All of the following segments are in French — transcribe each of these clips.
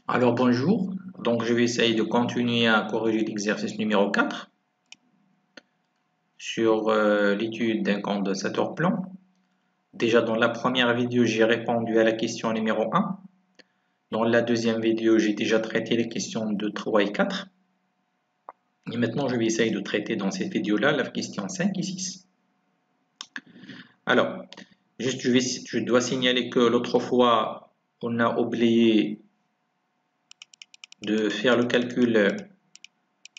Alors bonjour, donc je vais essayer de continuer à corriger l'exercice numéro 4 sur l'étude d'un condensateur plan. Déjà dans la première vidéo, j'ai répondu à la question numéro 1. Dans la deuxième vidéo, j'ai déjà traité les questions de 3 et 4. Et maintenant, je vais essayer de traiter dans cette vidéo-là la question 5 et 6. Alors, juste je dois signaler que l'autre fois, on a oublié de faire le calcul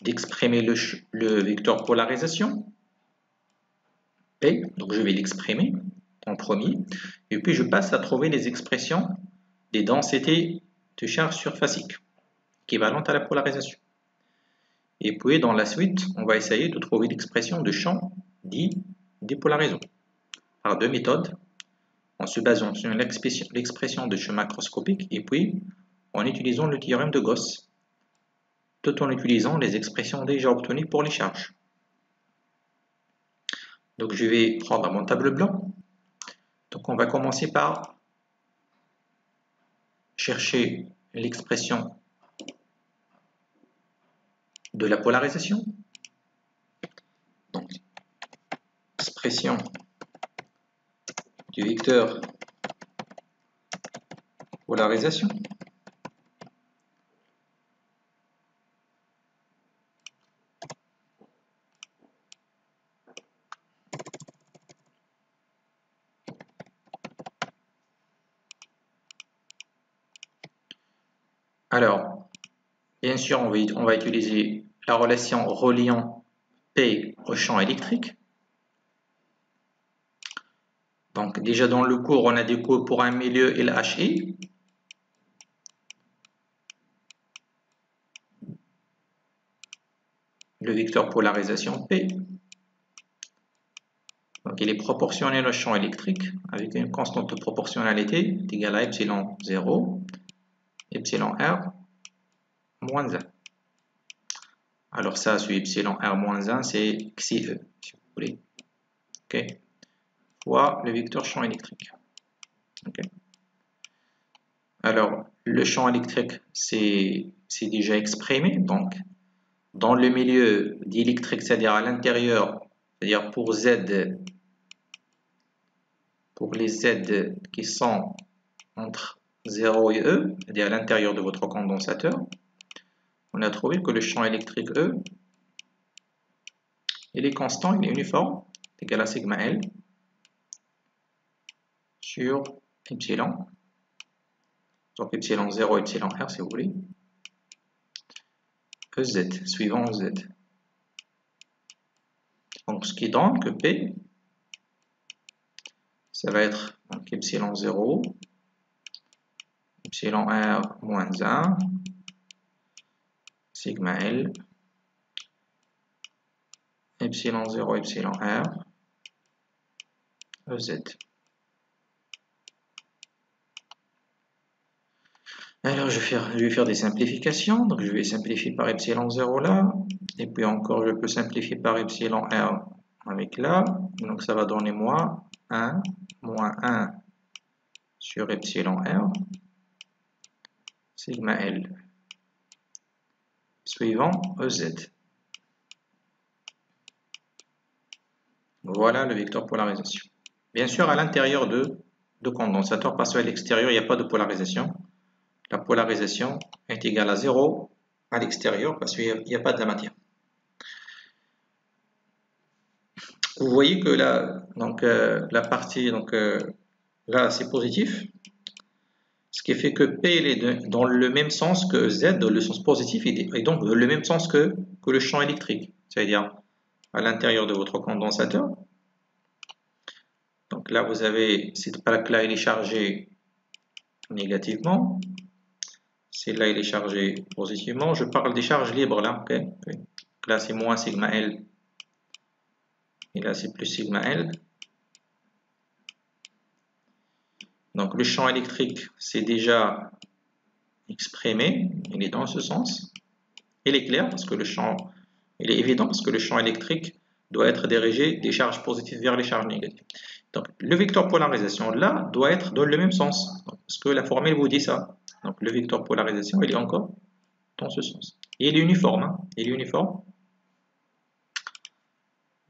d'exprimer le vecteur polarisation P, donc je vais l'exprimer en premier, et puis je passe à trouver les expressions des densités de charge surfacique équivalentes à la polarisation. Et puis dans la suite, on va essayer de trouver l'expression de champ dit dépolarisant par deux méthodes, en se basant sur l'expression de champ macroscopique et puis en utilisant le théorème de Gauss, tout en utilisant les expressions déjà obtenues pour les charges. Donc je vais prendre mon tableau blanc. Donc on va commencer par chercher l'expression de la polarisation. Donc, expression du vecteur polarisation. Alors, bien sûr, on va utiliser la relation reliant P au champ électrique. Donc, déjà dans le cours, on a des cours pour un milieu LHI. Le vecteur polarisation P. Donc, il est proportionnel au champ électrique avec une constante de proportionnalité égale à epsilon 0, epsilon R, moins 1. Alors ça, sur epsilon R moins 1, c'est xi e, si vous voulez. OK. Fois le vecteur champ électrique. OK. Alors, le champ électrique, c'est déjà exprimé. Donc, dans le milieu diélectrique, c'est-à-dire à l'intérieur, c'est-à-dire pour Z, pour les Z qui sont entre 0 et E, c'est-à-dire à l'intérieur de votre condensateur, on a trouvé que le champ électrique E, il est constant, il est uniforme, égal à sigma L sur epsilon. Donc epsilon 0, epsilon R si vous voulez, EZ, suivant EZ. Donc ce qui donne que P, ça va être donc, epsilon 0, epsilon R moins 1, sigma L, epsilon 0, epsilon R, EZ. Alors je vais faire des simplifications, donc je vais simplifier par epsilon 0 là, et puis encore je peux simplifier par epsilon R avec là, donc ça va donner moi 1 moins 1 sur epsilon R, sigma L, suivant EZ. Voilà le vecteur polarisation. Bien sûr à l'intérieur de condensateur, parce qu'à l'extérieur il n'y a pas de polarisation. La polarisation est égale à 0 à l'extérieur parce qu'il n'y a pas de la matière. Vous voyez que là, donc, la partie, donc, là c'est positif, ce qui fait que P est dans le même sens que Z, dans le sens positif, et donc dans le même sens que le champ électrique, c'est-à-dire à l'intérieur de votre condensateur. Donc là vous avez cette plaque-là, elle est chargée négativement. Celle-là, il est chargé positivement. Je parle des charges libres là. Okay. Là, c'est moins sigma L. Et là, c'est plus sigma L. Donc, le champ électrique, c'est déjà exprimé. Il est dans ce sens. Il est clair parce que le champ, il est évident parce que le champ électrique doit être dirigé des charges positives vers les charges négatives. Donc, le vecteur polarisation là doit être dans le même sens. Parce que la formule vous dit ça. Donc le vecteur polarisation, il est encore dans ce sens. Et il est uniforme, hein. Il est uniforme.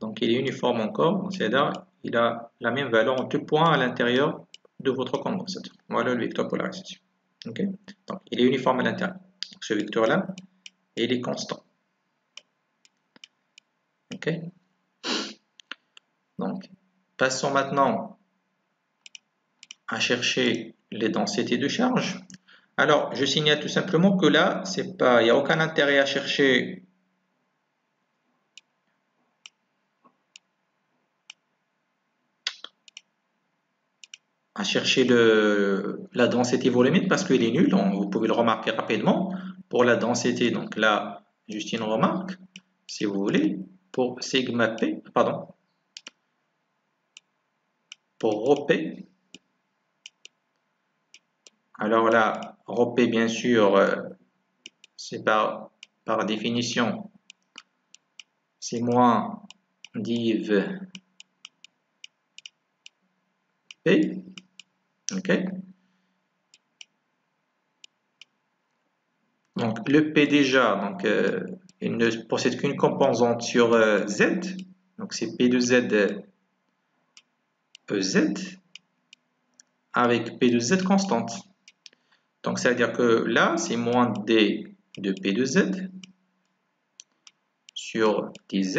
Donc il est uniforme encore, c'est-à-dire il a la même valeur en tout point à l'intérieur de votre condensateur. Voilà le vecteur polarisation. Okay. Donc il est uniforme à l'intérieur. Ce vecteur-là, il est constant. Ok. Donc passons maintenant à chercher les densités de charge. Alors je signale tout simplement que là, il n'y a aucun intérêt à chercher la densité volumique parce qu'il est nul, donc vous pouvez le remarquer rapidement. Pour la densité, donc là, juste une remarque, si vous voulez, pour sigma P, pardon, pour ρ P, alors là, ρ P, bien sûr, c'est par définition, c'est moins div P, ok. Donc le P déjà, donc, il ne possède qu'une composante sur Z, donc c'est P de Z EZ avec P de Z constante. Donc ça veut dire que là, c'est moins D de P de Z sur dz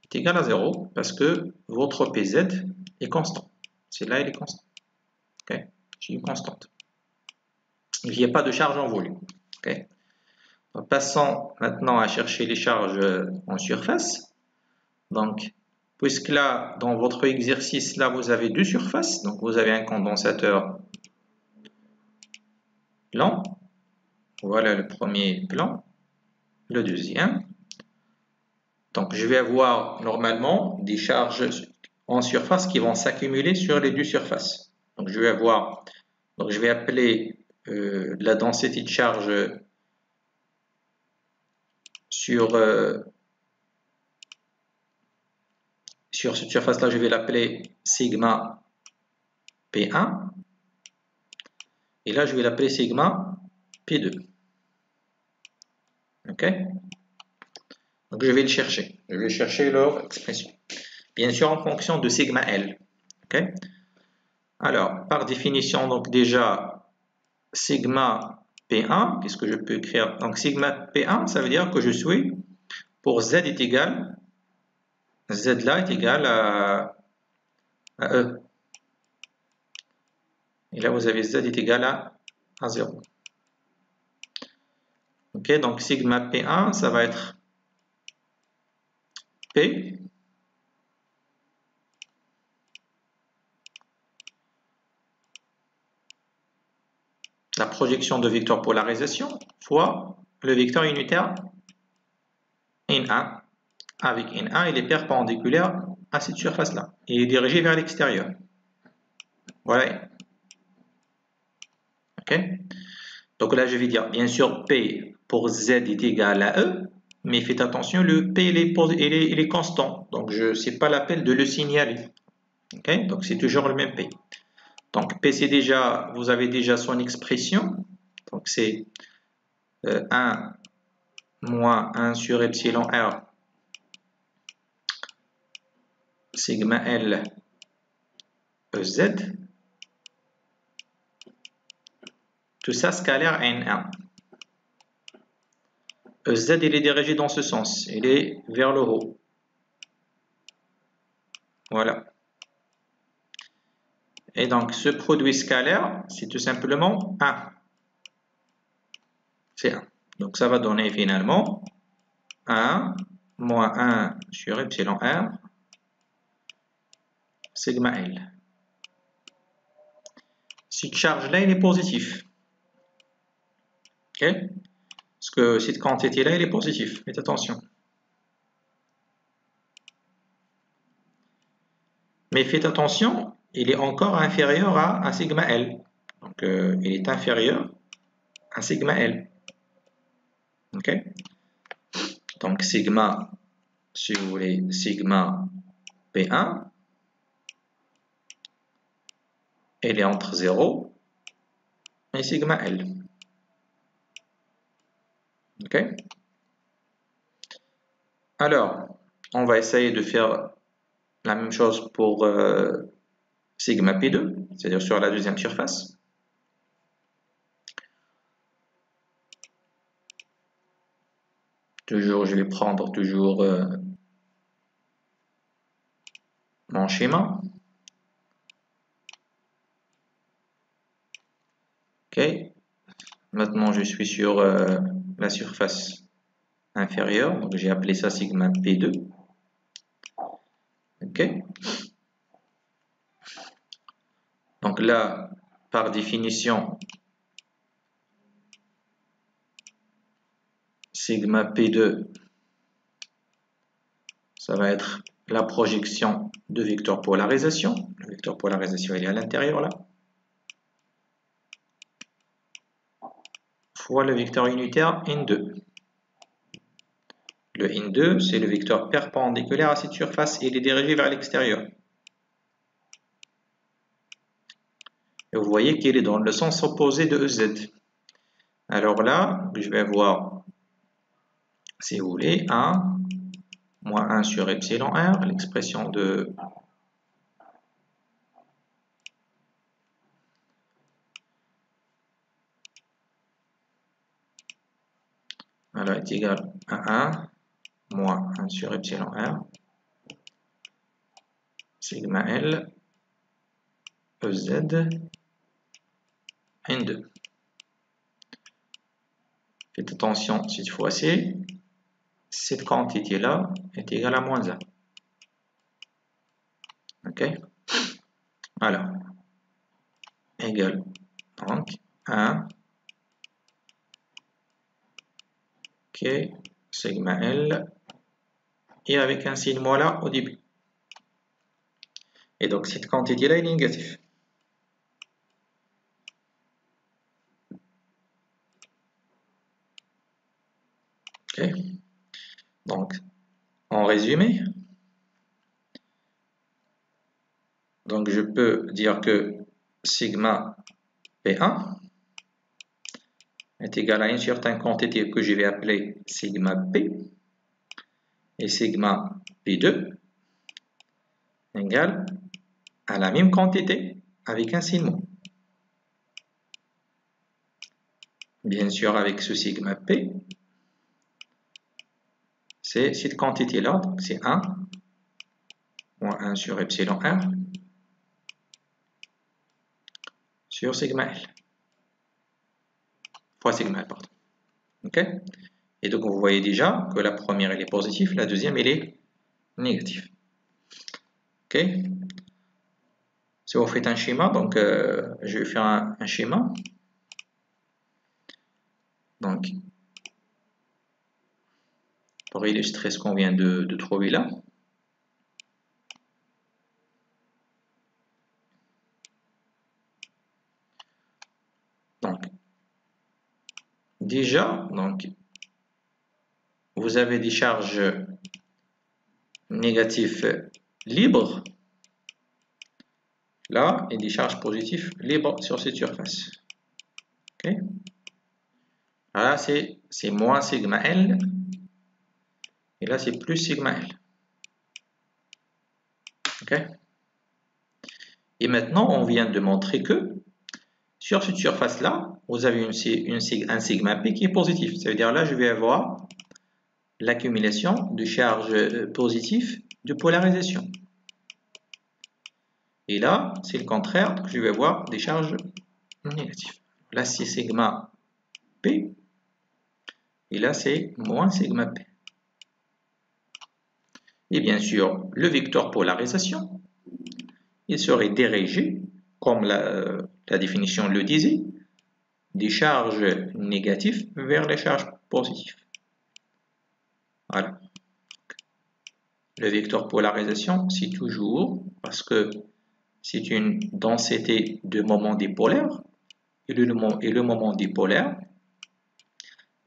est égal à 0 parce que votre PZ est constant. C'est là, il est constant. Okay. C'est une constante. Il n'y a pas de charge en volume. Okay. Donc, passons maintenant à chercher les charges en surface. Donc, puisque là, dans votre exercice, là, vous avez deux surfaces. Donc, vous avez un condensateur plan. Voilà le premier plan. Le deuxième. Donc, je vais avoir normalement des charges en surface qui vont s'accumuler sur les deux surfaces. Donc, je vais appeler la densité de charge sur cette surface-là, je vais l'appeler sigma P1. Et là, je vais l'appeler sigma P2. OK? Donc, je vais le chercher. Je vais chercher leur expression. Bien sûr, en fonction de sigma L. OK? Alors, par définition, donc déjà, sigma P1, qu'est-ce que je peux écrire? Donc, sigma P1, ça veut dire que je suis, pour Z est égal, Z là est égal à E. Et là, vous avez Z est égal à 0. Ok, donc sigma P1, ça va être P la projection de vecteur polarisation fois le vecteur unitaire N1. Avec N1, il est perpendiculaire à cette surface-là. Il est dirigé vers l'extérieur. Voilà. Ok. Donc là, je vais dire, bien sûr, P pour Z est égal à E, mais faites attention, le P il est constant. Donc, je ne sais pas la peine de le signaler. Ok. Donc, c'est toujours le même P. Donc, P, c'est déjà, vous avez déjà son expression. Donc, c'est 1 moins 1 sur epsilon R sigma L EZ. Tout ça scalaire N1. EZ, il est dirigé dans ce sens. Il est vers le haut. Voilà. Et donc, ce produit scalaire, c'est tout simplement 1. C'est 1. Donc, ça va donner finalement 1 moins 1 sur epsilon R sigma L. Cette charge-là, il est positif. Ok? Parce que cette quantité-là, il est positif. Faites attention. Mais faites attention, il est encore inférieur à sigma L. Donc, il est inférieur à sigma L. Ok? Donc, sigma, si vous voulez, sigma P1, elle est entre 0 et sigma L. Ok? Alors, on va essayer de faire la même chose pour sigma P2, c'est-à-dire sur la deuxième surface. Toujours, je vais prendre toujours mon schéma. Ok. Maintenant, je suis sur la surface inférieure, donc j'ai appelé ça sigma P2. Ok. Donc là, par définition, sigma P2, ça va être la projection de vecteur polarisation. Le vecteur polarisation, il est à l'intérieur là. Fois le vecteur unitaire N2. Le N2, c'est le vecteur perpendiculaire à cette surface et il est dirigé vers l'extérieur. Et vous voyez qu'il est dans le sens opposé de EZ. Alors là, je vais avoir, si vous voulez, 1 moins 1 sur epsilon R, l'expression de voilà, est égal à 1 moins 1 sur epsilon R sigma L EZ N2. Faites attention cette fois-ci, cette quantité-là est égale à moins 1. Ok? Alors, égale donc 1 ok, sigma L et avec un signe moins là au début. Et donc cette quantité-là est négative. Ok. Donc, en résumé, donc je peux dire que sigma P1 est égal à une certaine quantité que je vais appeler sigma P et sigma P2 égale à la même quantité avec un signe moins. Bien sûr, avec ce sigma P, c'est cette quantité-là, donc c'est 1 moins 1 sur epsilon R sur sigma L. Fois sigma L, pardon. Ok? Et donc, vous voyez déjà que la première, elle est positive, la deuxième, elle est négative. Ok? Si vous faites un schéma, donc je vais faire un schéma. Donc, pour illustrer ce qu'on vient de trouver là. Donc, déjà, donc, vous avez des charges négatives libres là et des charges positives libres sur cette surface. Ok? Là, c'est moins sigma L et là, c'est plus sigma L. Ok? Et maintenant, on vient de montrer que sur cette surface-là, vous avez un sigma P qui est positif. Ça veut dire là, je vais avoir l'accumulation de charges positives de polarisation. Et là, c'est le contraire, donc je vais avoir des charges négatives. Là, c'est sigma P. Et là, c'est moins sigma P. Et bien sûr, le vecteur polarisation, il serait dirigé, comme la définition le disait, des charges négatives vers les charges positives. Voilà. Le vecteur polarisation, c'est toujours parce que c'est une densité de moment dipolaire et le moment dipolaire,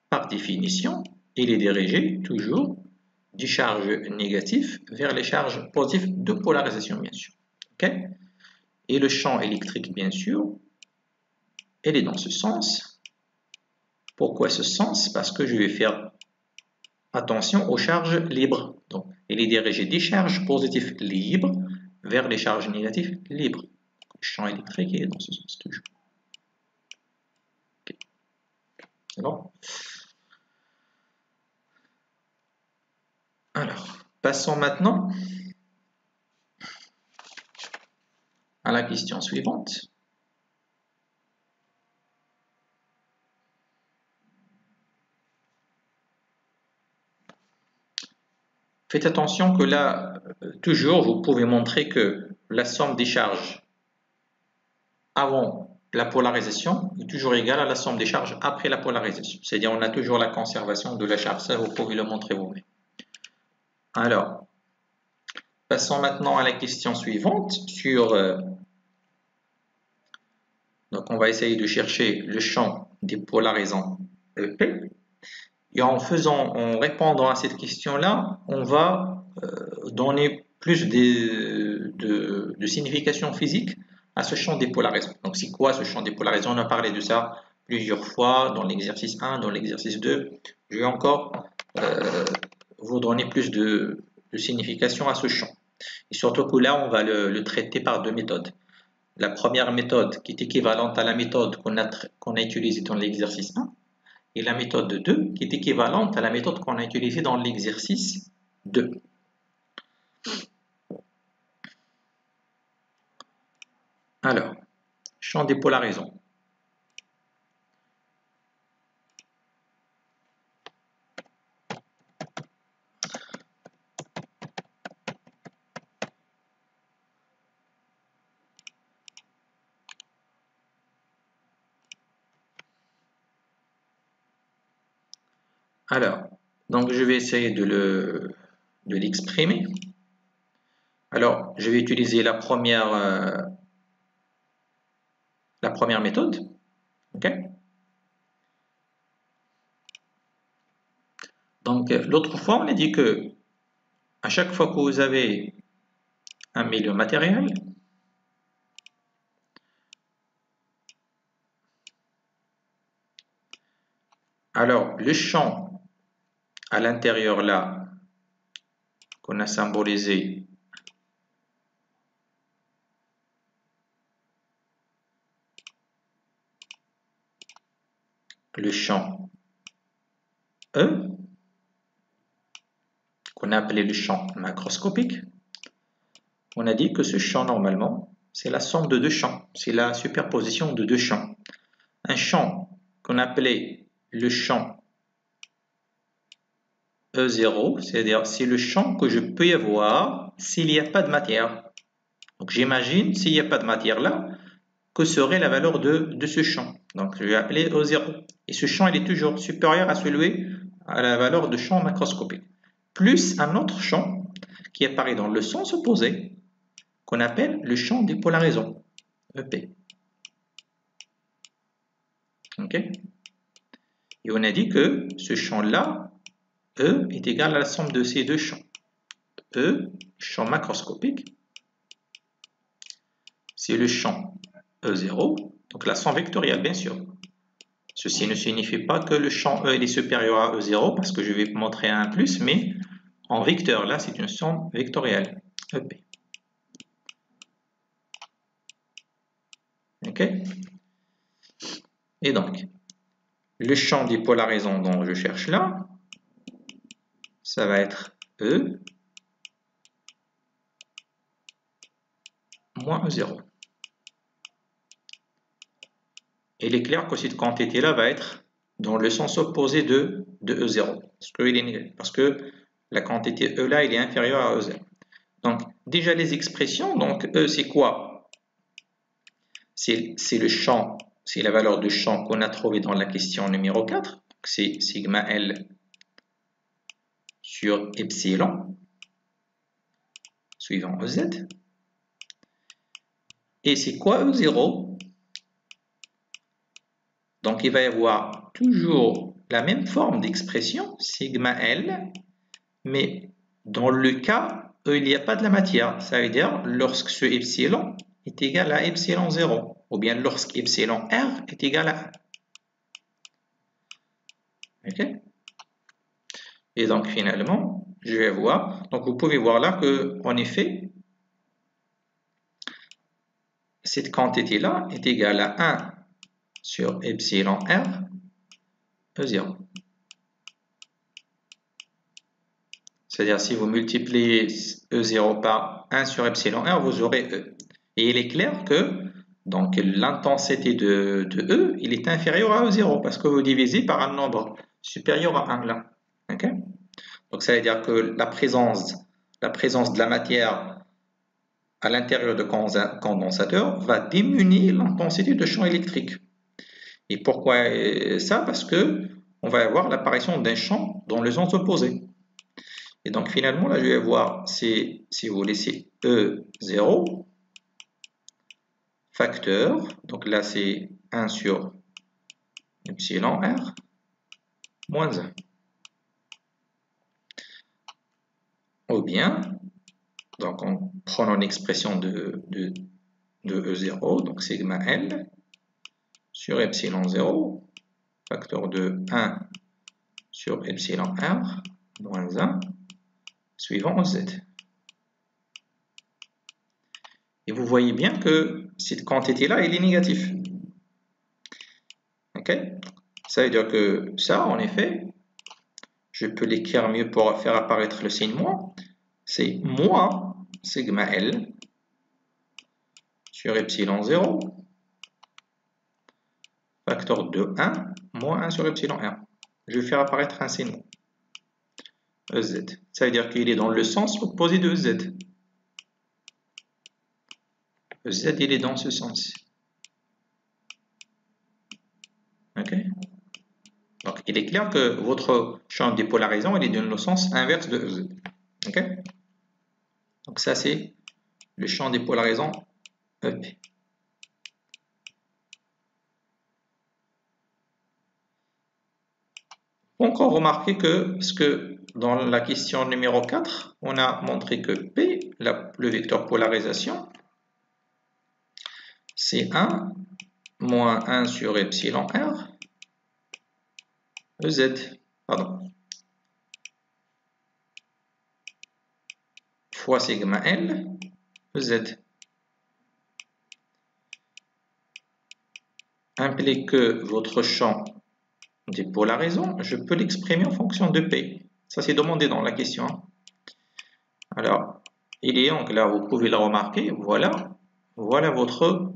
par définition, il est dirigé toujours des charges négatives vers les charges positives de polarisation, bien sûr. Okay? Et le champ électrique, bien sûr, elle est dans ce sens. Pourquoi ce sens? Parce que je vais faire attention aux charges libres. Donc, elle est dirigée des charges positives libres vers les charges négatives libres. Le champ électrique est dans ce sens toujours. Okay. C'est bon? Alors, passons maintenant à la question suivante. Faites attention que là, toujours, vous pouvez montrer que la somme des charges avant la polarisation est toujours égale à la somme des charges après la polarisation. C'est-à-dire on a toujours la conservation de la charge. Ça, vous pouvez le montrer vous-même. Alors, passons maintenant à la question suivante sur... donc, on va essayer de chercher le champ des polarisants EP. Et en répondant à cette question-là, on va donner plus de signification physique à ce champ des polarisants. Donc, c'est quoi ce champ des polarisants? On a parlé de ça plusieurs fois dans l'exercice 1, dans l'exercice 2. Je vais encore vous donner plus de signification à ce champ. Et surtout que là, on va le traiter par deux méthodes. La première méthode qui est équivalente à la méthode qu'on a utilisée dans l'exercice 1 et la méthode 2 qui est équivalente à la méthode qu'on a utilisée dans l'exercice 2. Alors, champ des polarisants. Alors, donc je vais essayer de l'exprimer. Alors, je vais utiliser la première méthode. Okay. Donc, l'autre fois, on a dit que à chaque fois que vous avez un milieu matériel, alors le champ à l'intérieur là, qu'on a symbolisé le champ E, qu'on a appelé le champ macroscopique, on a dit que ce champ normalement, c'est la somme de deux champs, c'est la superposition de deux champs. Un champ qu'on appelait le champ E0, c'est-à-dire c'est le champ que je peux y avoir s'il n'y a pas de matière. Donc j'imagine s'il n'y a pas de matière là, que serait la valeur de ce champ. Donc je vais appeler E0. Et ce champ il est toujours supérieur à celui à la valeur de champ macroscopique. Plus un autre champ qui apparaît dans le sens opposé, qu'on appelle le champ des polarisants, EP. Ok? Et on a dit que ce champ-là, E, est égal à la somme de ces deux champs. E, champ macroscopique, c'est le champ E0, donc la somme vectorielle, bien sûr. Ceci ne signifie pas que le champ E est supérieur à E0, parce que je vais montrer un plus, mais en vecteur, là, c'est une somme vectorielle, EP. Ok? Et donc, le champ des polarisants dont je cherche là, ça va être E moins E0. Et il est clair que cette quantité-là va être dans le sens opposé de E0, parce que la quantité E là, il est inférieur à E0. Donc, déjà les expressions, donc E c'est quoi? C'est le champ, c'est la valeur de champ qu'on a trouvé dans la question numéro 4, c'est sigma L sur epsilon, suivant EZ. Et c'est quoi E0? Donc, il va y avoir toujours la même forme d'expression, sigma L, mais dans le cas où il n'y a pas de la matière, ça veut dire lorsque ce epsilon est égal à epsilon 0. ou bien lorsque epsilon R est égal à 1. Ok? Et donc finalement, je vais voir, donc vous pouvez voir là que en effet, cette quantité-là est égale à 1 sur epsilon R E0. C'est-à-dire si vous multipliez E0 par 1 sur epsilon R, vous aurez E. Et il est clair que donc l'intensité de E, il est inférieur à E0 parce que vous divisez par un nombre supérieur à 1 là. Okay? Donc ça veut dire que la présence de la matière à l'intérieur de condensateur va diminuer l'intensité de champ électrique. Et pourquoi ça? Parce que on va avoir l'apparition d'un champ dans le sens opposé. Et donc finalement, là, je vais voir si vous laissez E0 facteur, donc là c'est 1 sur epsilon R moins 1. Ou bien, donc en prenant l'expression de E0, donc sigma L sur epsilon 0, facteur de 1 sur epsilon R moins 1, suivant Z. Et vous voyez bien que cette quantité-là, elle est négative. Ok? Ça veut dire que ça, en effet, je peux l'écrire mieux pour faire apparaître le signe moins. C'est moins sigma L sur epsilon 0, facteur de 1, moins 1 sur epsilon R. Je vais faire apparaître un signe EZ. Ça veut dire qu'il est dans le sens opposé de EZ. EZ, il est dans ce sens. Ok? Donc, il est clair que votre champ dépolarisant, il est dans le sens inverse de EZ. Ok? Donc, ça, c'est le champ dépolarisant EP. Encore remarquer que dans la question numéro 4, on a montré que P, le vecteur polarisation, c'est 1 moins 1 sur epsilon R EZ, pardon, fois sigma L EZ. Implique que votre champ dépolarisant, je peux l'exprimer en fonction de P. Ça, c'est demandé dans la question. Alors, il est donc là, vous pouvez le remarquer, voilà votre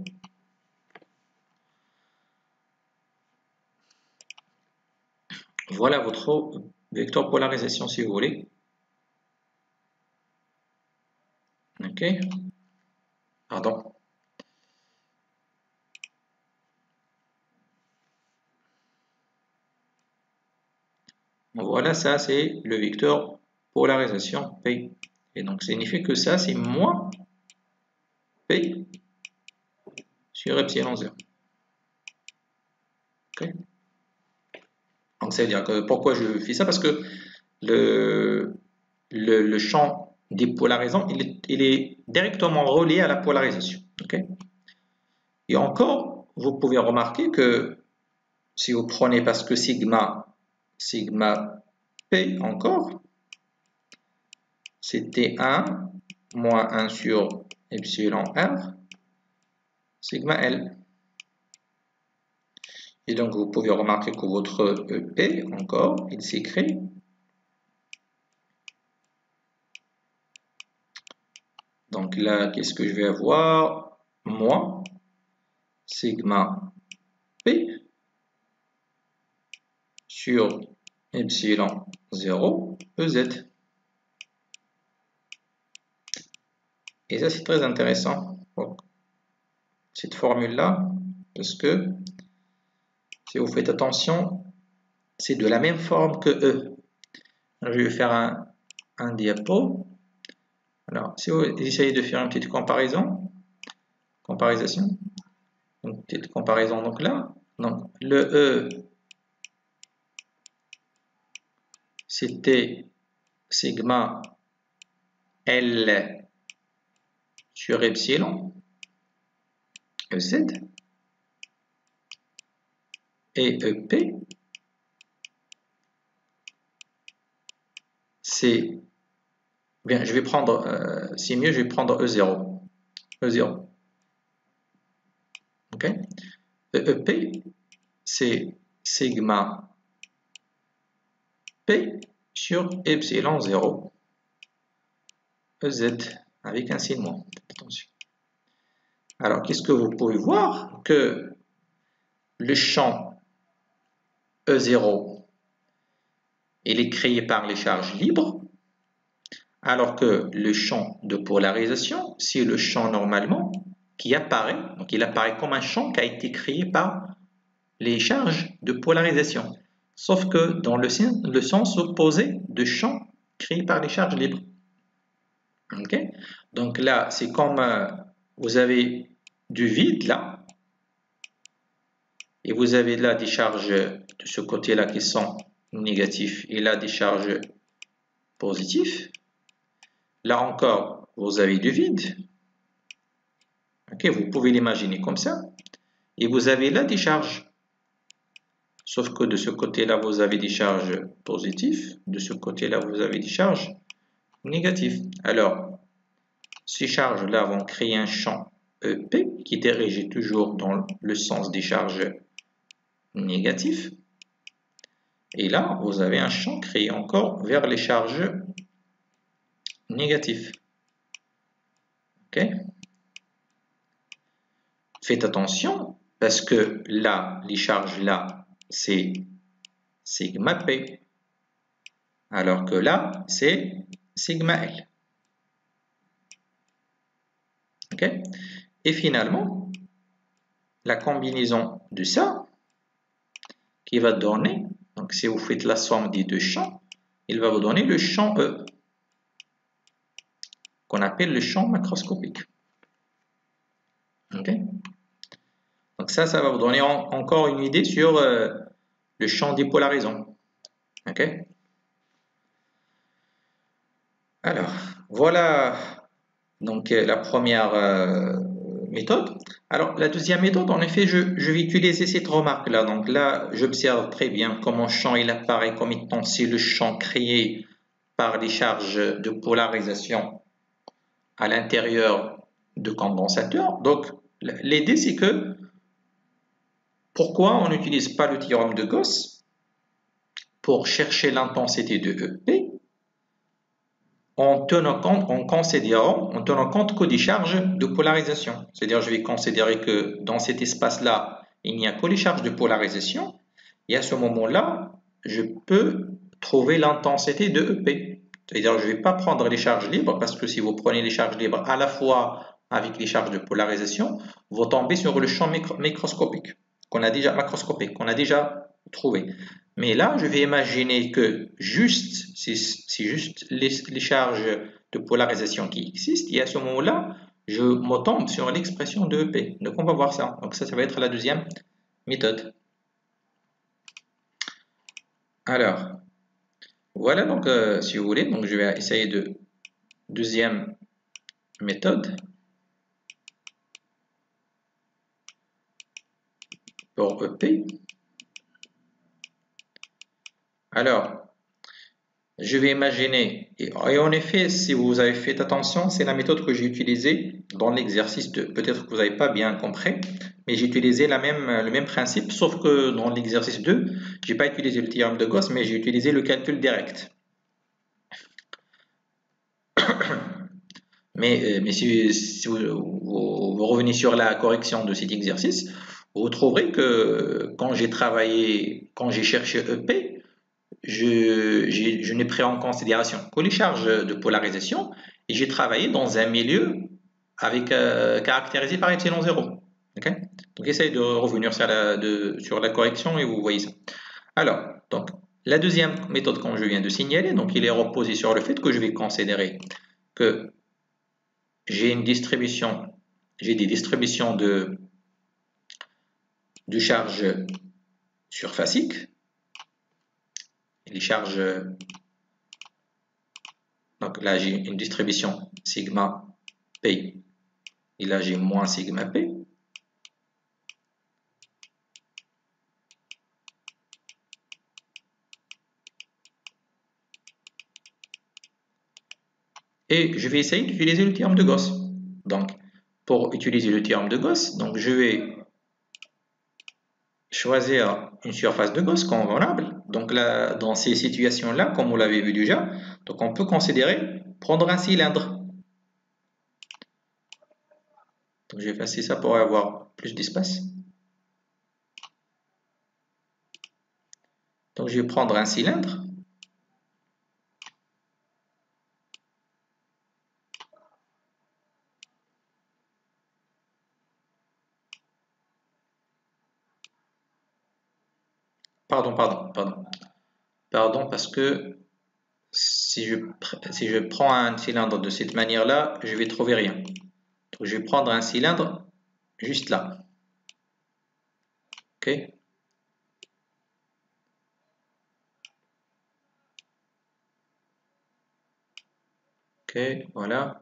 vecteur polarisation, si vous voulez. Ok. Pardon. Voilà, ça c'est le vecteur polarisation P. Et donc, ça signifie que ça c'est moins P sur epsilon 0. Okay. Donc, ça veut dire que pourquoi je fais ça? Parce que le champ dépolarisant, il est directement relié à la polarisation. Okay. Et encore, vous pouvez remarquer que si vous prenez, parce que sigma P encore, c'était 1 moins 1 sur epsilon R sigma L. Et donc, vous pouvez remarquer que votre EP, encore, il s'écrit donc là, qu'est-ce que je vais avoir? Moins sigma P sur epsilon 0 EZ. Et ça, c'est très intéressant, cette formule-là, parce que si vous faites attention, c'est de la même forme que E. Alors, je vais faire un diapo. Alors, si vous essayez de faire une petite comparaison, une petite comparaison, donc là, donc le E, c'était sigma L sur epsilon, EZ. et EP, c'est bien, je vais prendre, c'est mieux, je vais prendre E0. E0. Ok? EP, c'est sigma P sur epsilon 0 EZ avec un signe moins. Attention. Alors, qu'est-ce que vous pouvez voir? Que le champ E0, il est créé par les charges libres, alors que le champ de polarisation, c'est le champ normalement qui apparaît, donc il apparaît comme un champ qui a été créé par les charges de polarisation, sauf que dans le sens opposé de champ créé par les charges libres. Okay? Donc là, c'est comme vous avez du vide là, et vous avez là des charges de ce côté-là qui sont négatifs, et là des charges positives. Là encore, vous avez du vide. Okay? Vous pouvez l'imaginer comme ça. Et vous avez là des charges. Sauf que de ce côté-là, vous avez des charges positives. De ce côté-là, vous avez des charges négatives. Alors, ces charges-là vont créer un champ EP qui est dirigé toujours dans le sens des charges négatives. Et là, vous avez un champ créé encore vers les charges négatives. Ok? Faites attention parce que là, les charges là, c'est sigma P. Alors que là, c'est sigma L. Ok? Et finalement, la combinaison de ça qui va donner, donc si vous faites la somme des deux champs, il va vous donner le champ E, qu'on appelle le champ macroscopique. Ok? Donc ça va vous donner encore une idée sur le champ dépolarisant. Ok? Alors, voilà donc la première méthode. Alors, la deuxième méthode, en effet, je vais utiliser cette remarque-là. Donc là, j'observe très bien comment le champ il apparaît comme étant c'est le champ créé par les charges de polarisation à l'intérieur de condensateur. Donc, l'idée, c'est que pourquoi on n'utilise pas le théorème de Gauss pour chercher l'intensité de EP en tenant compte que des charges de polarisation. C'est-à-dire, je vais considérer que dans cet espace-là, il n'y a que les charges de polarisation. Et à ce moment-là, je peux trouver l'intensité de EP. C'est-à-dire, je ne vais pas prendre les charges libres, parce que si vous prenez les charges libres à la fois avec les charges de polarisation, vous tombez sur le champ macroscopique qu'on a déjà trouvé. Mais là, je vais imaginer que c'est juste les charges de polarisation qui existent, et à ce moment-là, je me tombe sur l'expression de EP. Donc, on va voir ça. Donc, ça va être la deuxième méthode. Alors, voilà donc, si vous voulez, donc je vais essayer de deuxième méthode pour EP. Alors, je vais imaginer, et en effet, si vous avez fait attention, c'est la méthode que j'ai utilisée dans l'exercice 2. Peut-être que vous n'avez pas bien compris, mais j'ai utilisé le même principe, sauf que dans l'exercice 2, je n'ai pas utilisé le théorème de Gauss, mais j'ai utilisé le calcul direct. Mais si vous revenez sur la correction de cet exercice, vous trouverez que quand j'ai cherché EP, je n'ai pris en considération que les charges de polarisation et j'ai travaillé dans un milieu caractérisé par epsilon 0. Okay? Donc, essayez de revenir sur la correction et vous voyez ça. Alors, donc, la deuxième méthode, comme je viens de signaler, donc il est reposé sur le fait que je vais considérer que j'ai des distributions de charges surfaciques. Les charges, donc là j'ai une distribution sigma P et là j'ai moins sigma P. et je vais essayer d'utiliser le théorème de Gauss. Donc, pour utiliser le théorème de Gauss, donc je vais choisir une surface de Gauss convenable. Donc là, dans ces situations-là, comme vous l'avez vu déjà, donc on peut considérer prendre un cylindre. Donc je vais effacer ça pour avoir plus d'espace. Donc je vais prendre un cylindre. Pardon, parce que si je prends un cylindre de cette manière-là, je vais trouver rien. Donc je vais prendre un cylindre juste là. Ok. Ok, voilà.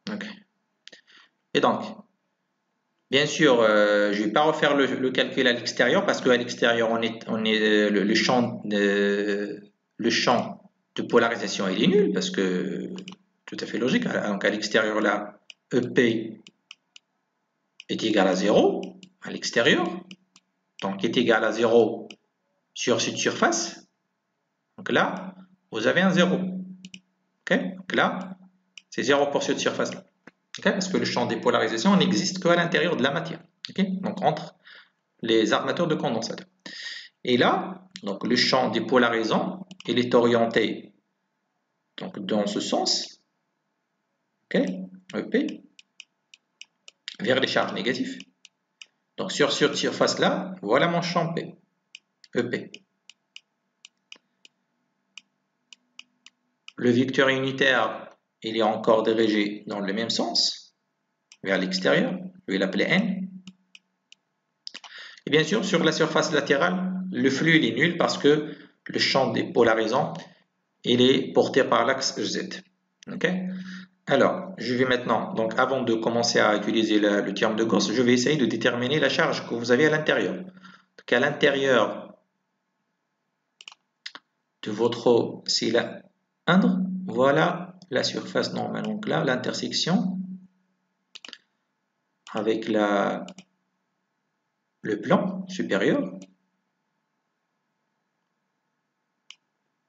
Ok. Et donc, bien sûr, je ne vais pas refaire le calcul à l'extérieur parce qu'à l'extérieur, le champ de polarisation il est nul parce que tout à fait logique. Donc à l'extérieur là, EP est égal à 0 à l'extérieur, donc est égal à 0 sur cette surface. Donc là, vous avez un 0. Okay? Donc là, c'est 0 pour cette surface-là. Okay? Parce que le champ des polarisations n'existe qu'à l'intérieur de la matière. Okay? Donc entre les armatures de condensateur. Et là, donc le champ des polarisants, il est orienté donc, dans ce sens, okay, EP, vers les charges négatives. Donc sur cette surface-là, voilà mon champ P, EP. Le vecteur unitaire, il est encore dirigé dans le même sens, vers l'extérieur, je vais l'appeler N. Et bien sûr, sur la surface latérale, le flux il est nul parce que le champ des polarisants, il est porté par l'axe Z. Okay? Alors, je vais maintenant, donc avant de commencer à utiliser le théorème de Gauss, je vais essayer de déterminer la charge que vous avez à l'intérieur. Donc à l'intérieur de votre cylindre, voilà la surface normale. Donc là, l'intersection avec le plan supérieur.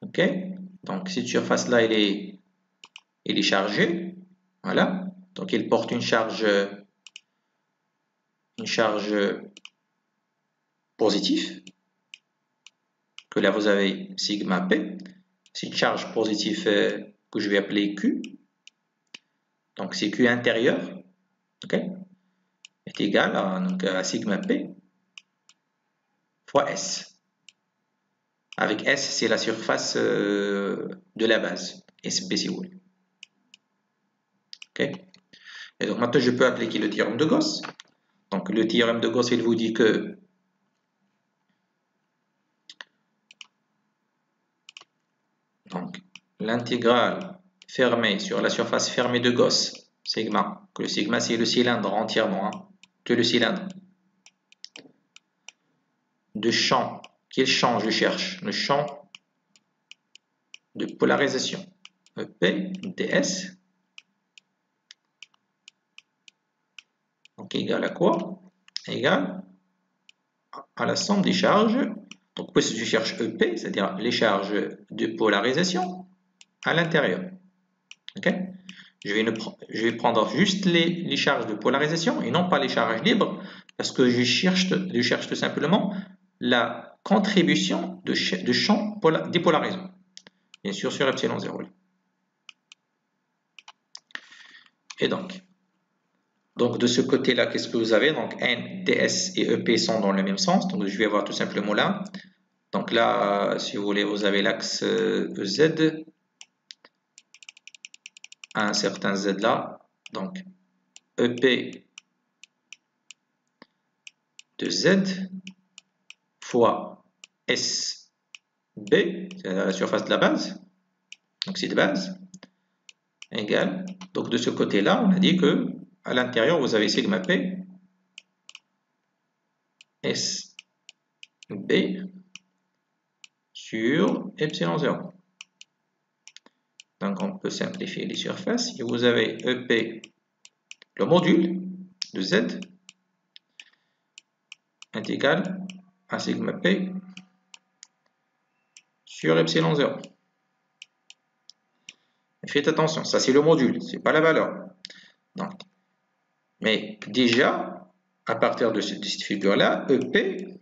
Ok, donc cette surface-là, elle est chargée. Voilà, donc elle porte une charge positive. Que là, vous avez sigma P. Cette charge positive que je vais appeler Q. Donc c'est Q intérieur. Ok, est égal à sigma P fois S. Avec S, c'est la surface de la base, SB si vous voulez. Okay. Et donc maintenant, je peux appliquer le théorème de Gauss. Donc le théorème de Gauss, il vous dit que l'intégrale fermée sur la surface fermée de Gauss, sigma, que le sigma c'est le cylindre entièrement, hein, que le cylindre de champ, quel champ je cherche? Le champ de polarisation, EP ds, donc égal à quoi? Égal à la somme des charges. Donc puisque je cherche EP, c'est-à-dire les charges de polarisation à l'intérieur. Okay? Je vais prendre juste les charges de polarisation et non pas les charges libres parce que je cherche tout simplement la contribution de champ dépolarisant. Bien sûr sur epsilon 0. Et donc de ce côté-là, qu'est-ce que vous avez? Donc N, ds et EP sont dans le même sens. Donc je vais avoir tout simplement là. Donc là, si vous voulez, vous avez l'axe EZ à un certain Z là. Donc EP de Z fois SB, c'est la surface de la base, donc c'est de base, égale. Donc de ce côté-là, on a dit que à l'intérieur, vous avez sigma P SB sur epsilon 0. Donc, on peut simplifier les surfaces. Et vous avez EP, le module de Z, est égal à sigma P sur epsilon 0. Faites attention, ça c'est le module, c'est pas la valeur. Donc, mais déjà, à partir de cette figure-là, EP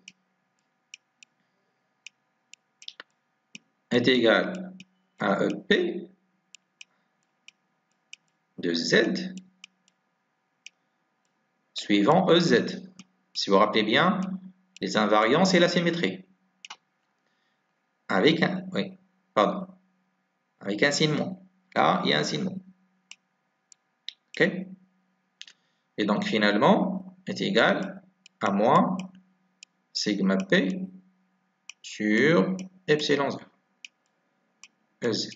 est égal à EP de Z suivant EZ. Si vous vous rappelez bien, les invariants, c'est la symétrie. Avec un, oui, pardon, avec un signe moins. Là, il y a un signe moins. OK? Et donc, finalement, est égal à moins sigma P sur epsilon 0. EZ.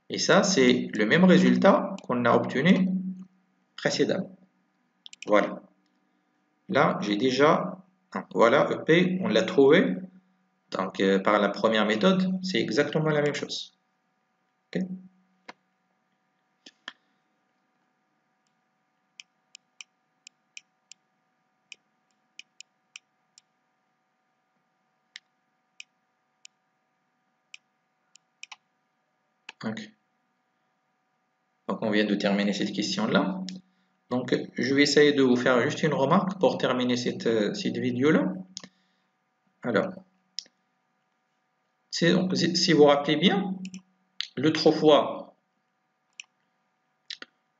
Et ça, c'est le même résultat qu'on a obtenu précédemment. Voilà. Là, j'ai déjà, voilà, EP, on l'a trouvé. Donc, par la première méthode, c'est exactement la même chose. Okay. Okay. Donc, on vient de terminer cette question-là. Donc, je vais essayer de vous faire juste une remarque pour terminer cette vidéo-là. Alors, si vous vous rappelez bien, l'autre fois,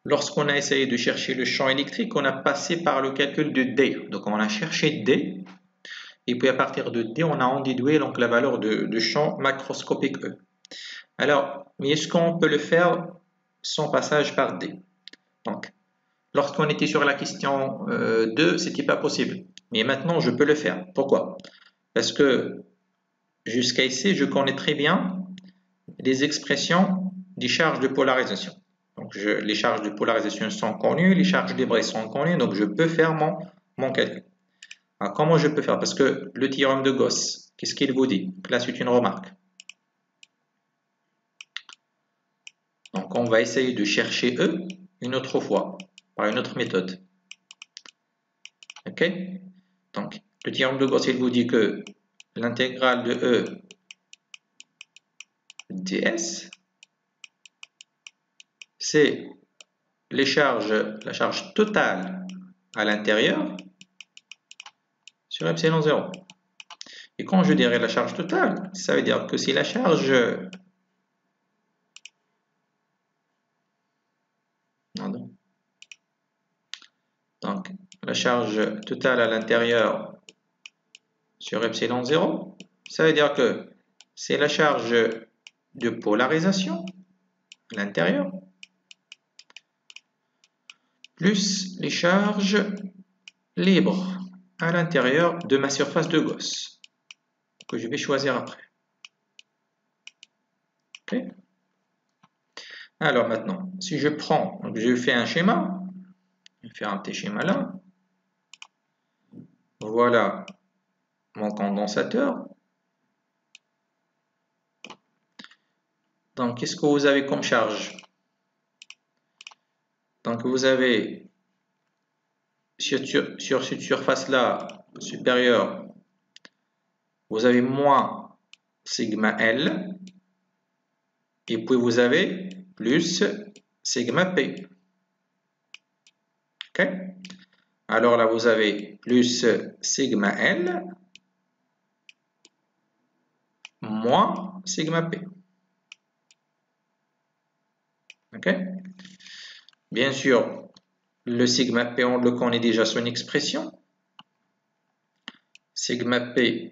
lorsqu'on a essayé de chercher le champ électrique, on a passé par le calcul de D. Donc, on a cherché D, et puis à partir de D, on a en déduit donc, la valeur de champ macroscopique E. Alors, mais est-ce qu'on peut le faire sans passage par D? Donc, lorsqu'on était sur la question 2, ce n'était pas possible. Mais maintenant, je peux le faire. Pourquoi? Parce que jusqu'à ici, je connais très bien les expressions des charges de polarisation. Donc, les charges de polarisation sont connues, les charges débris sont connues, donc je peux faire mon calcul. Alors, comment je peux faire? Parce que le théorème de Gauss, qu'est-ce qu'il vous dit? Là, c'est une remarque. Donc, on va essayer de chercher E une autre fois, par une autre méthode. OK? Donc, le théorème de Gauss, il vous dit que l'intégrale de E ds, c'est la charge totale à l'intérieur sur epsilon 0. Et quand je dirais la charge totale, ça veut dire que si la charge... Donc, la charge totale à l'intérieur sur epsilon 0, ça veut dire que c'est la charge de polarisation à l'intérieur plus les charges libres à l'intérieur de ma surface de Gauss que je vais choisir après. OK? Alors maintenant, si je prends, donc je fais un schéma, je vais faire un petit schéma là. Voilà mon condensateur. Donc, qu'est-ce que vous avez comme charge? Donc, vous avez sur cette surface-là supérieure, vous avez moins sigma L, et puis vous avez plus sigma P. OK? Alors là, vous avez plus sigma L moins sigma P. OK? Bien sûr, le sigma P, on le connaît déjà son expression. Sigma P,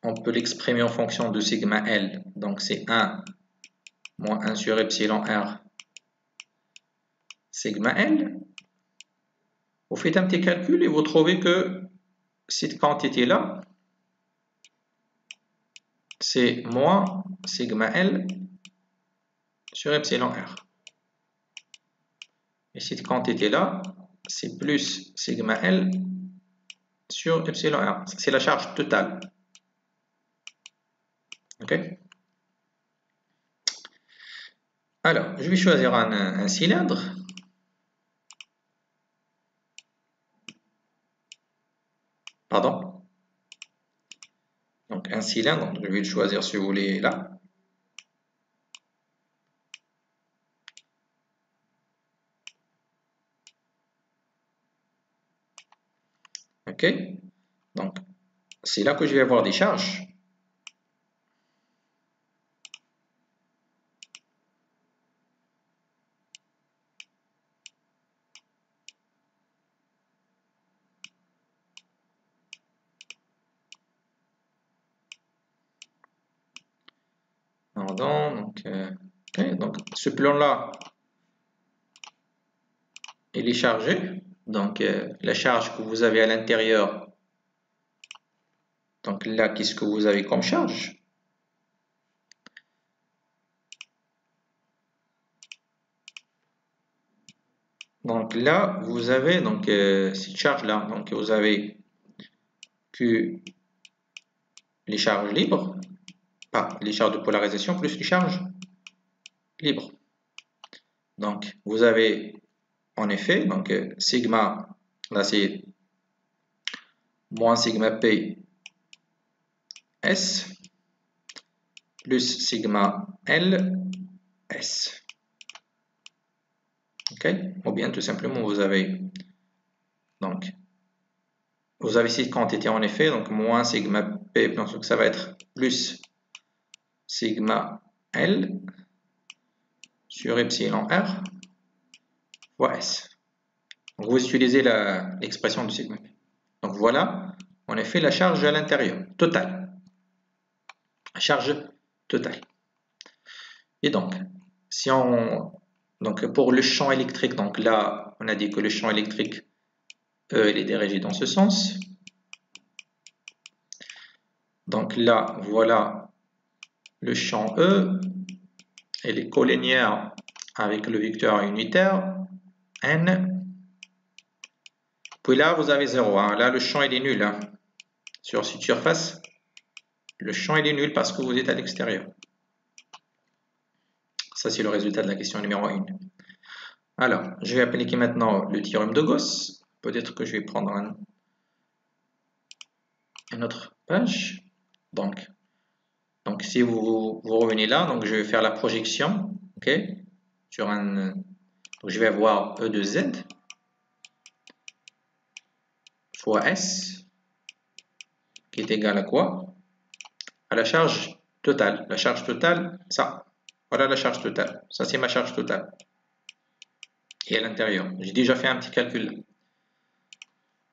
on peut l'exprimer en fonction de sigma L. Donc, c'est 1 moins 1 sur epsilon R sigma L. Vous faites un petit calcul et vous trouvez que cette quantité-là, c'est moins sigma L sur epsilon R. Et cette quantité-là, c'est plus sigma L sur epsilon R. C'est la charge totale. Ok. Alors, je vais choisir un cylindre. Pardon. Donc, un cylindre, je vais le choisir si vous voulez là. Ok. Donc, c'est là que je vais avoir des charges. Pardon. Donc, ok. Donc, ce plan-là, il est chargé. Donc, la charge que vous avez à l'intérieur. Donc là, qu'est-ce que vous avez comme charge? Donc là, vous avez donc cette charge-là. Donc vous avez que les charges libres, pas les charges de polarisation plus les charges libres. Donc vous avez en effet donc sigma, là c'est moins sigma P S plus sigma L S. Ok? Ou bien tout simplement donc vous avez cette quantité en effet, donc moins sigma P, donc ça va être plus sigma L sur epsilon R fois S. Donc vous utilisez l'expression du sigma P. Donc voilà, en effet, la charge à l'intérieur, totale. La charge totale. Et donc, si on, donc pour le champ électrique, donc là, on a dit que le champ électrique, il est dirigé dans ce sens. Donc là, voilà le champ E, il est collinéaire avec le vecteur unitaire N. Puis là, vous avez 0. Hein. Là, le champ il est nul. Hein. Sur cette surface, le champ il est nul parce que vous êtes à l'extérieur. Ça, c'est le résultat de la question numéro 1. Alors, je vais appliquer maintenant le théorème de Gauss. Peut-être que je vais prendre une autre page. Donc si vous revenez là, donc je vais faire la projection, ok, sur un. Donc je vais avoir E de Z fois S, qui est égal à quoi? À la charge totale. La charge totale, ça. Voilà la charge totale. Ça, c'est ma charge totale. Et à l'intérieur. J'ai déjà fait un petit calcul.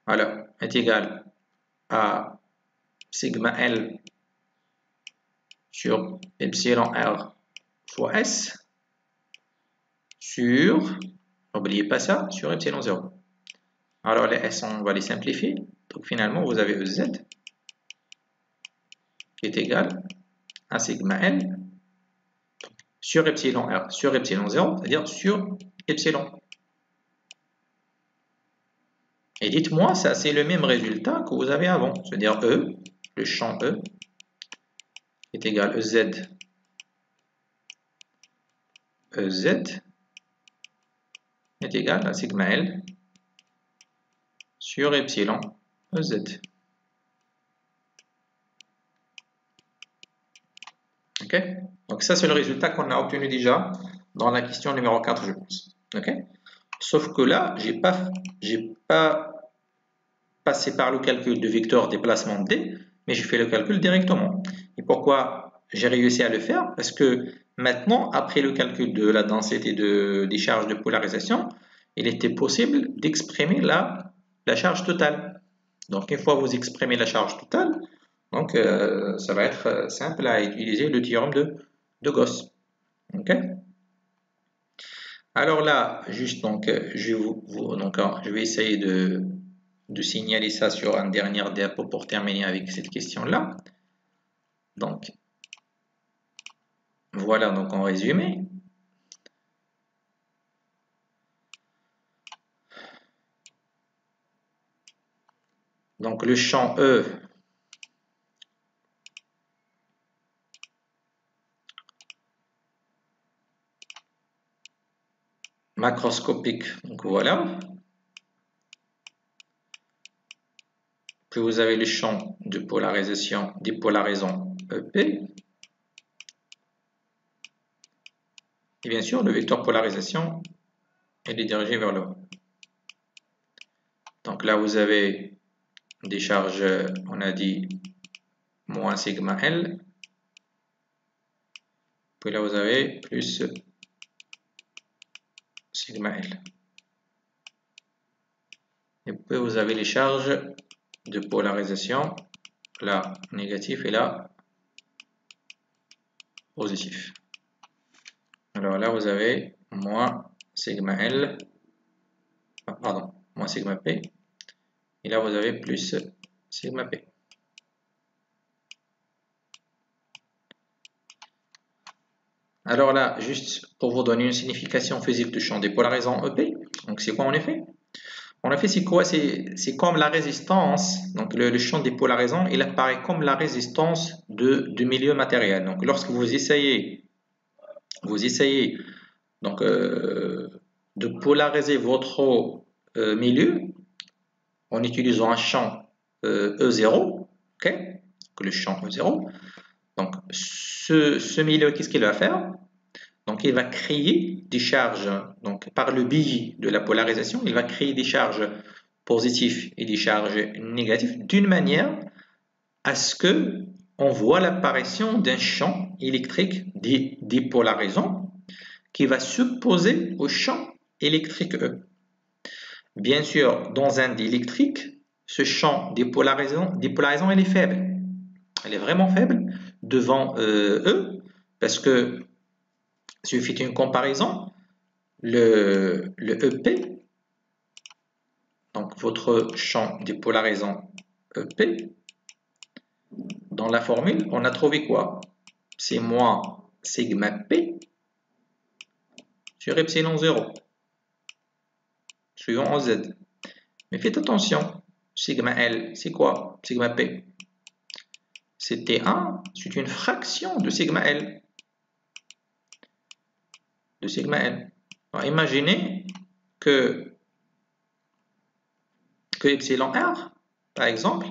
Alors, est égal à sigma L sur epsilon R fois S sur, n'oubliez pas ça, sur epsilon 0. Alors les S, on va les simplifier. Donc finalement, vous avez EZ qui est égal à sigma L sur epsilon R sur epsilon 0, c'est-à-dire sur epsilon. Et dites-moi, ça c'est le même résultat que vous avez avant, c'est-à-dire E, le champ E, est égal à EZ est égal à sigma L sur epsilon EZ. Ok? Donc ça c'est le résultat qu'on a obtenu déjà dans la question numéro 4, je pense. Ok? Sauf que là, j'ai pas passé par le calcul de vecteur déplacement D, mais j'ai fait le calcul directement. Et pourquoi j'ai réussi à le faire? Parce que maintenant, après le calcul de la densité des charges de polarisation, il était possible d'exprimer la charge totale. Donc une fois que vous exprimez la charge totale, donc ça va être simple à utiliser le théorème de Gauss. Okay. Alors là, juste donc, je vais essayer de signaler ça sur un dernier diapo pour terminer avec cette question-là. Donc, voilà donc en résumé. Donc le champ E macroscopique. Donc voilà. Puis vous avez le champ de polarisation, dépolarisant EP. Et bien sûr, le vecteur polarisation, il est dirigé vers le haut. Donc là, vous avez des charges, on a dit, moins sigma L. Puis là, vous avez plus sigma L. Et puis vous avez les charges de polarisation, là négatif et là positif. Alors là, vous avez moins sigma L, pardon, moins sigma P. Et là, vous avez plus sigma P. Alors là, juste pour vous donner une signification physique du champ dépolarisant EP, donc c'est quoi en effet? En effet, c'est quoi? C'est comme la résistance, donc le champ dépolarisant, il apparaît comme la résistance du milieu matériel. Donc lorsque vous essayez donc, de polariser votre milieu en utilisant un champ E0, okay? Le champ E0, donc ce milieu, qu'est-ce qu'il va faire? Donc il va créer des charges, donc par le biais de la polarisation, il va créer des charges positives et des charges négatives d'une manière à ce que on voit l'apparition d'un champ électrique dépolarisant qui va s'opposer au champ électrique E. Bien sûr, dans un diélectrique, ce champ dépolarisant il est faible. Il est vraiment faible devant E parce que si vous faites une comparaison, le EP, donc votre champ dépolarisant EP, dans la formule, on a trouvé quoi? C'est moins sigma P sur epsilon 0, suivant en Z. Mais faites attention, sigma L, c'est quoi? Sigma P. C'est T1, c'est une fraction de sigma L. De sigma L. Alors, imaginez que epsilon R, par exemple,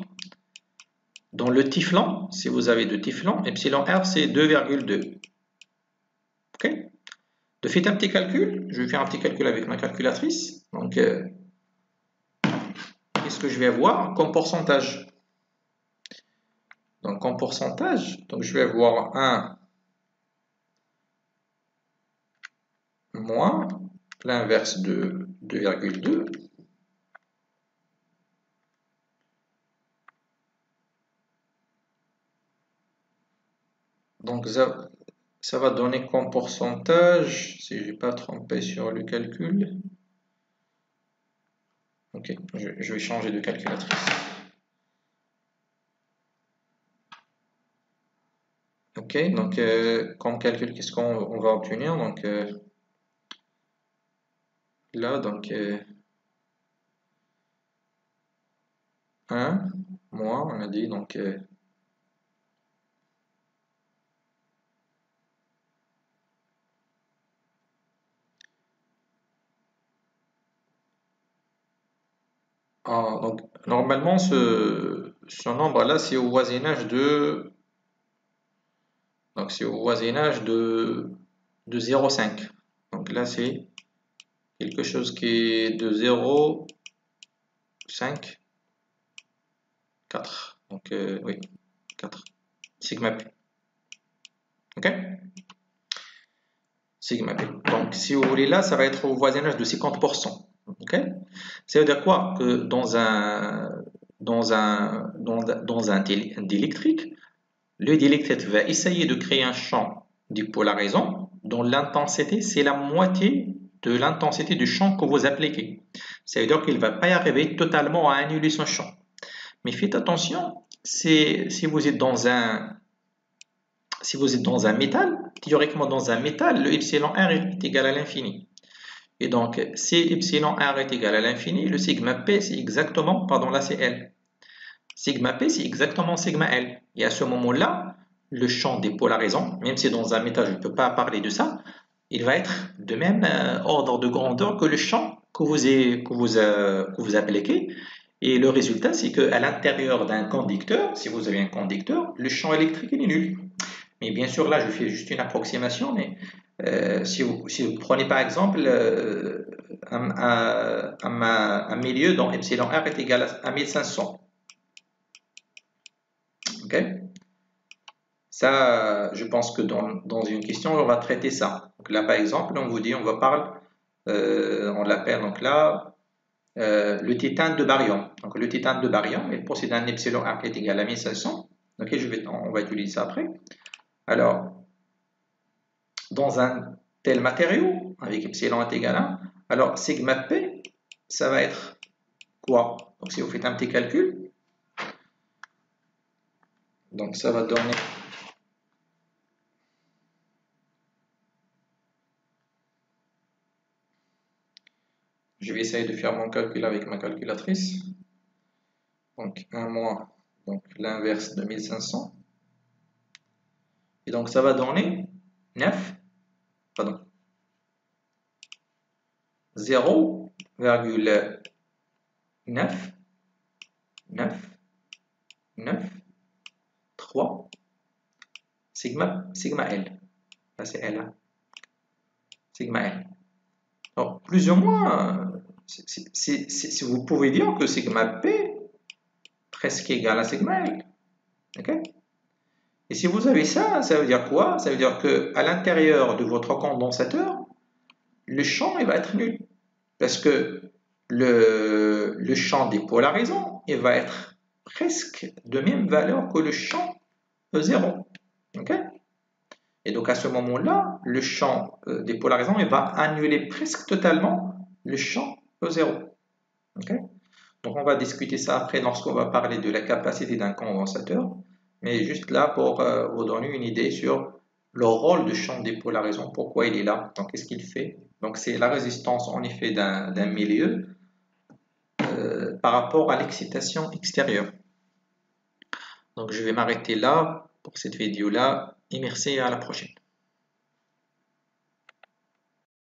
dans le typhlan, si vous avez de typhlan, epsilon R c'est 2,2. Ok? De faites un petit calcul, je vais faire un petit calcul avec ma calculatrice. Donc, qu'est-ce que je vais avoir comme pourcentage? Donc, en pourcentage, donc je vais avoir 1 moins l'inverse de 2,2. Donc, ça va donner comme pourcentage, si je n'ai pas trompé sur le calcul. Ok, je vais changer de calculatrice. Ok, donc comme calcul, qu'est-ce qu'on va obtenir? Donc là, donc 1 moins, on a dit, donc donc normalement ce nombre-là, c'est au voisinage de c'est au voisinage de 0,5. Donc là, c'est quelque chose qui est de 0,5, 4. Donc oui, 4. Sigma P. Ok? Sigma P. Donc si vous voulez là, ça va être au voisinage de 50%. Ok? Ça veut dire quoi? Que dans un diélectrique, le diélectrique va essayer de créer un champ dépolarisant dont l'intensité, c'est la moitié de l'intensité du champ que vous appliquez. Ça veut dire qu'il ne va pas y arriver totalement à annuler son champ. Mais faites attention, si vous êtes dans un métal, théoriquement dans un métal, le epsilon R est égal à l'infini. Et donc, si epsilon R est égal à l'infini, le sigma P, c'est exactement, pardon, là c'est L. Sigma P, c'est exactement sigma L. Et à ce moment-là, le champ dépolarisant, même si dans un métal, je ne peux pas parler de ça, il va être de même ordre de grandeur que le champ que vous appliquez. Et le résultat, c'est qu'à l'intérieur d'un conducteur, si vous avez un conducteur, le champ électrique il est nul. Mais bien sûr, là, je fais juste une approximation, mais si vous prenez par exemple un milieu dont epsilon r est égal à 1500, ok? Ça, je pense que dans une question, on va traiter ça. Donc là, par exemple, on vous dit, on va parler, on l'appelle donc là le titane de baryon. Donc le titane de baryon, il possède un epsilon r qui est égal à 1500. Ok, on va utiliser ça après. Alors, dans un tel matériau, avec epsilon est égal à 1, alors sigma p, ça va être quoi? Donc si vous faites un petit calcul, donc ça va donner... Je vais essayer de faire mon calcul avec ma calculatrice. Donc 1 moins, donc l'inverse de 1500. Et donc ça va donner 9, pardon, 0,9 3 sigma L. Là c'est L, hein. Sigma L. Alors, plus ou moins, si vous pouvez dire que sigma P presque égal à sigma L. Okay? Et si vous avez ça, ça veut dire quoi? Ça veut dire qu'à l'intérieur de votre condensateur, le champ il va être nul. Parce que le champ dépolarisant il va être presque de même valeur que le champ E0. Okay? Et donc à ce moment-là, le champ dépolarisant il va annuler presque totalement le champ E0. Okay? Donc on va discuter ça après lorsqu'on va parler de la capacité d'un condensateur. Mais juste là pour vous donner une idée sur le rôle du champ dépolarisant, pourquoi il est là, donc qu'est-ce qu'il fait. Donc c'est la résistance en effet d'un milieu par rapport à l'excitation extérieure. Donc je vais m'arrêter là pour cette vidéo-là et merci et à la prochaine.